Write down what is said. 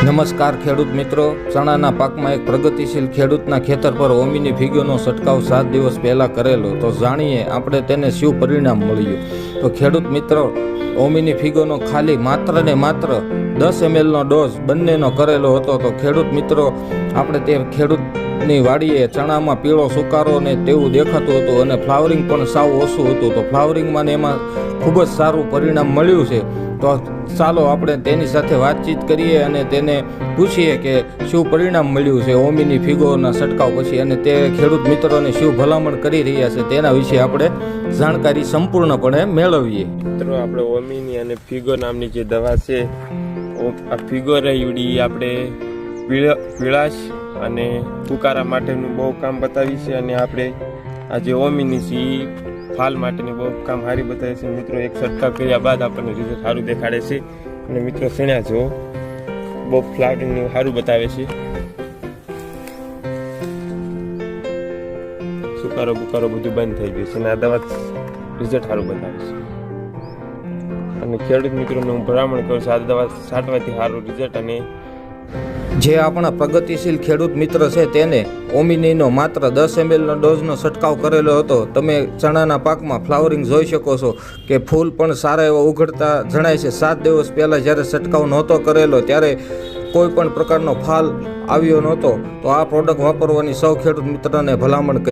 નમસ્કાર ખેડૂત મિત્રો, ચણાના પાકમાં એક પ્રગતિશીલ ખેડૂતના ખેતર પર ઓમિની ફિગોનો છંટકાવ 7 દિવસ પહેલા કરેલો. તો જાણીએ આપણે તેને શું પરિણામ મળ્યું. તો ખેડૂત મિત્રો, ઓમિની ફિગોનો ખાલી માત્ર ને માત્ર 10 ml ડોઝ બંનેનો કરેલો હતો. તો ખેડૂત મિત્રો, આપણે તે ખેડૂતની વાડીએ ચણામાં પીળો સુકારો ને તેવું દેખાતું હતું અને ફ્લાવરિંગ પણ સાવ ઓછું હતું. તો ફ્લાવરિંગમાં ને એમાં ખૂબ જ સારું પરિણામ મળ્યું છે. તો ચાલો આપણે તેની સાથે વાતચીત કરીએ અને તેને પૂછીએ કે શું પરિણામ મળ્યું છે ઓમિની ફિગોના છંટકાવ પછી, અને તે ખેડૂત મિત્રોને શું ભલામણ કરી રહ્યા છે તેના વિશે આપણે જાણકારી સંપૂર્ણપણે મેળવીએ. મિત્રો, આપણે ઓમિની અને ફિગો નામની જે દવા છે, આ ફિગો રહીવડી આપણે પીળાશ અને ફુકારા માટેનું બહુ કામ બતાવી છે, અને આપણે આ જે ઓમિની છે ફાલ માટેની બહુ કામ સારી બતાવે છે. મિત્રો, એક છંટકાવ કર્યા બાદ આપણને રિઝલ્ટ સારું દેખાડે છે. અને મિત્રો, શેણા જો બહુ ફ્લાવરિંગનું સારું બતાવે છે. સુકારો બુકારો બધું બંધ થઈ ગયું છે અને આ દવા રિઝલ્ટ સારું બતાવે છે. અને ખેડૂત મિત્રોને હું ભલામણ કરું છું, આ દવા છાંટવાથી સારું રિઝલ્ટ. અને જે આપણા પ્રગતિશીલ ખેડૂત મિત્ર છે તેને ઓમિનીનો માત્ર 10 ml ડોઝનો છંટકાવ કરેલો હતો. તમે ચણાના પાકમાં ફ્લાવરિંગ જોઈ શકો છો કે ફૂલ પણ સારા એવા ઉઘડતા જણાય છે. 7 દિવસ પહેલાં જ્યારે છંટકાવ નહોતો કરેલો ત્યારે કોઈ પણ પ્રકારનો ફાલ આવ્યો નહોતો. તો આ પ્રોડક્ટ વાપરવાની સૌ ખેડૂત મિત્રને ભલામણ